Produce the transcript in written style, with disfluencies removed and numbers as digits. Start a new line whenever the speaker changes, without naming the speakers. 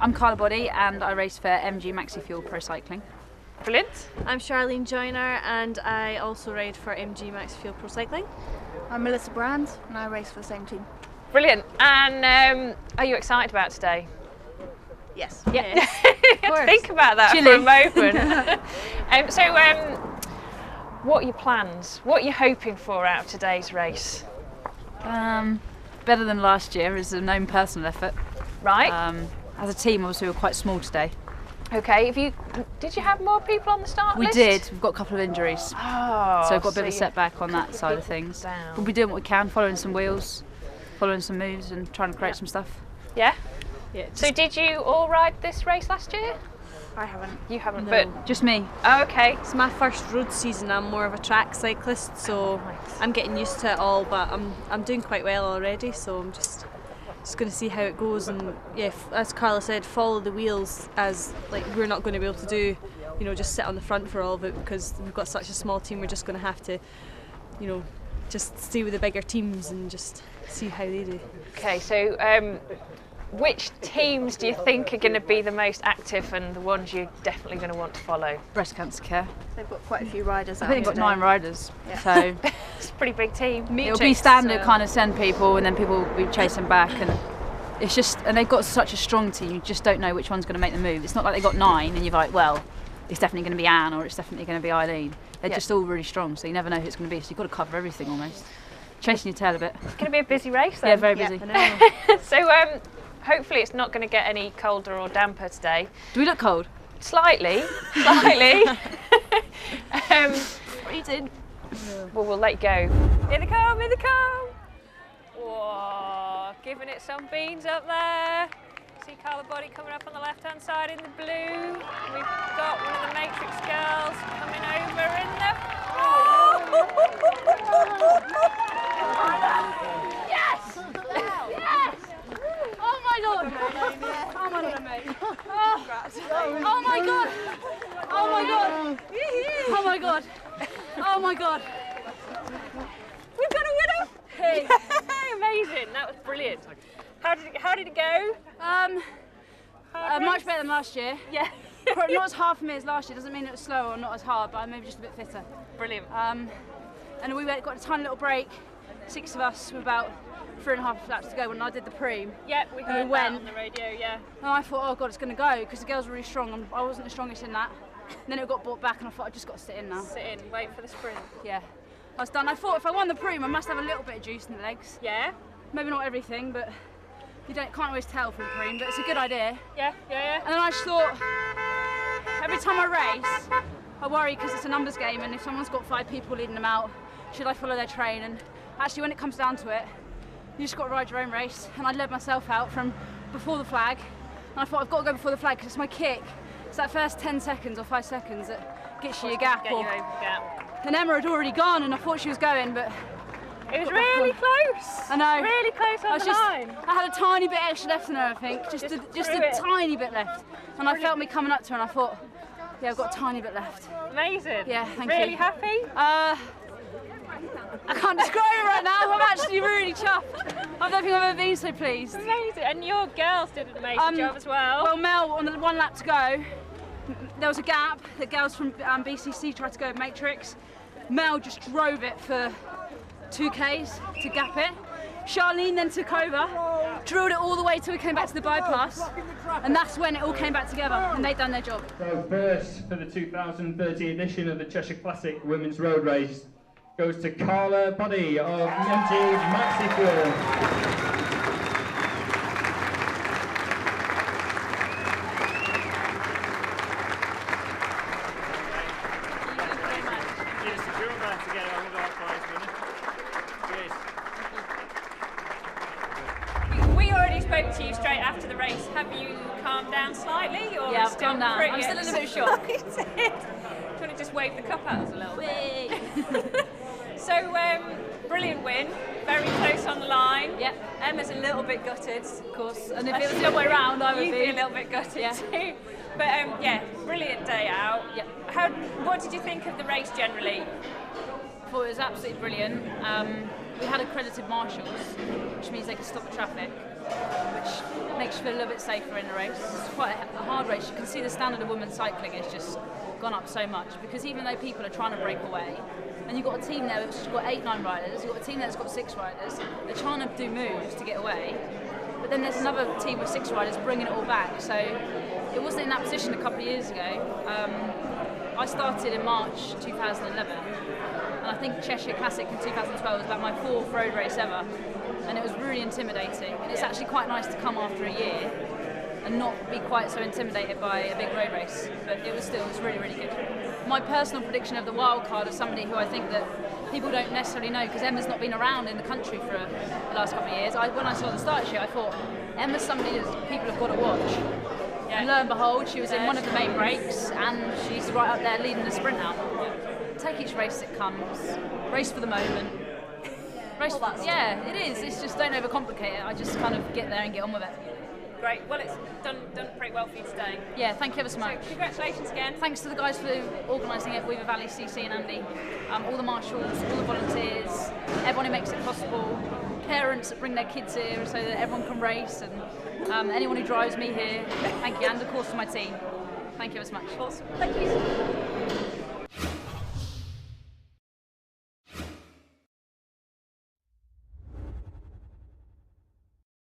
I'm Carla Body and I race for MG Maxifuel Pro Cycling.
Brilliant.
I'm Charlene Joyner and I also ride for MG Maxifuel Pro Cycling.
I'm Melissa Brand and I race for the same team.
Brilliant. And are you excited about today?
Yes.
Yeah. Yes. Think about that for a moment. What are your plans? What are you hoping for out of today's race?
Better than last year is a known personal effort.
Right.
As a team, obviously, we were quite small today.
Okay. Did you have more people on the start list?
We did. We've got a couple of injuries.
Oh.
So we've got a bit of a setback on that side of things. We'll be doing what we can, following some wheels, following some moves and trying to create some stuff.
Yeah?
Yeah.
So did you all ride this race last year?
I haven't.
You haven't,
No.
but
Just me.
oh, okay.
It's my first road season. I'm more of a track cyclist, so I'm getting used to it all, but I'm doing quite well already, so I'm just going to see how it goes. And yeah, as Carla said, follow the wheels, as like we're not going to be able to do, just sit on the front for all of it because we've got such a small team. We're just going to have to, just stay with the bigger teams and just see how they do.
Okay, so which teams do you think are going to be the most active and the ones you're definitely going to want to follow?
Breast cancer care.
They've got quite a few riders
I
out
think they've got
today.
9 riders.
Yeah.
So
It's a pretty big team.
it'll be standard kind of send people and then people will be chasing back, and it's just, and they've got such a strong team, you just don't know which one's going to make the move. It's not like they got 9 and you're like, well, it's definitely going to be Anne or it's definitely going to be Eileen. They're just all really strong, so you never know who it's going to be, so you've got to cover everything almost. Chasing your tail a bit.
It's going to be a busy race then.
Yeah, very busy.
So hopefully it's not going to get any colder or damper today.
Do we look cold?
Slightly. What
What are you doing?
Well, we'll let you go. Here they come, here they come. Whoa, giving it some beans up there. See Carla Body coming up on the left-hand side in the blue. We've got one of the Matrix girls coming over in the... Yes! Yes! Oh my God! Oh my God, mate. Oh my God! Oh my God! Oh my God! Oh my God! We've got a winner! Hey. Amazing! That was brilliant. How did it go?
Much better than last year.
Yeah.
Probably not as hard for me as last year. Doesn't mean it was slower or not as hard, but maybe just a bit fitter.
Brilliant.
And we got a tiny little break. 6 of us with about 3.5 laps to go when I did the preem.
Yeah, we heard
we
that
went.
on the radio. Yeah.
And I thought, oh God, it's going to go because the girls were really strong and I wasn't the strongest in that. And then it got brought back and I thought I just got to sit in now.
Sit in, wait for the sprint.
Yeah, I was done. I thought if I won the preem, I must have a little bit of juice in the legs.
Yeah.
Maybe not everything, but you can't always tell from the preem. But it's a good idea.
Yeah.
And then I just thought, every time I race, I worry because it's a numbers game, and if someone's got 5 people leading them out, should I follow their train? And actually, when it comes down to it, you just got to ride your own race. And I led myself out from before the flag, and I thought I've got to go before the flag because it's my kick. It's that first 10 seconds or 5 seconds that gets you your gap.
Get you over the gap.
And Emma had already gone, and I thought she was going, but
It was really close.
I know.
Really close on the line.
I had a tiny bit extra left in her, I think, just a tiny bit left. And I felt me coming up to her, and I thought, yeah, I've got a tiny bit left.
Amazing.
Yeah, thank
really
you.
Happy?
I can't describe it right now. I'm actually really chuffed. I don't think I've ever been so pleased.
Amazing. And your girls did an amazing job as well.
Well, Mel, on the 1 lap to go, there was a gap. The girls from BCC tried to go Matrix. Mel just drove it for 2Ks to gap it. Charlene then took over, drilled it all the way till we came back to the bypass, and that's when it all came back together and they'd done their job.
So first for the 2030 edition of the Cheshire Classic Women's Road Race goes to Carla Body of MG Maxifuel.
We already spoke to you straight after the race. Have you calmed down slightly? Or
Yeah, I've
still
calmed down.
pretty
I'm still a little bit shocked.
excited? Do you want to just wave the cup at us a little bit? So, brilliant win. Very close on the line.
Yeah.
Emma's a little bit gutted.
Of course, and if it was the other way around, I would
You'd
be.
be a little bit gutted
Yeah.
too. But yeah, brilliant day out.
Yeah.
What did you think of the race generally?
I thought it was absolutely brilliant. We had accredited marshals, which means they can stop the traffic, which makes makes you feel a little bit safer in the race. It's quite a hard race. You can see the standard of women's cycling has just gone up so much, because even though people are trying to break away, and you've got a team there that's got 8-9 riders, you've got a team there that's got 6 riders, they're trying to do moves to get away, but then there's another team with 6 riders bringing it all back. So it wasn't in that position a couple of years ago. I started in March 2011, and I think Cheshire Classic in 2012 was about my 4th road race ever, and it was really intimidating. And it's actually quite nice to come after a year and not be quite so intimidated by a big road race, but it was really, really good. My personal prediction of the wild card is somebody who I think that people don't necessarily know, because Emma's not been around in the country for the last couple of years. When I saw the start sheet, I thought Emma's somebody that people have got to watch. And lo and behold, she was in one of the main breaks, and she's right up there leading the sprint out. Take each race as it comes, race for the moment. Race for yeah, it is. It's just don't overcomplicate it. I just kind of get there and get on with it.
Great. Well, it's done pretty well for you today.
Yeah, thank you ever so much.
So congratulations again.
Thanks to the guys for organising it, Weaver Valley CC and Andy, all the marshals, all the volunteers, everyone who makes it possible, parents that bring their kids here so that everyone can race, and anyone who drives me here. Thank you, and of course to my team. Thank you ever so much.
Awesome. Thank you.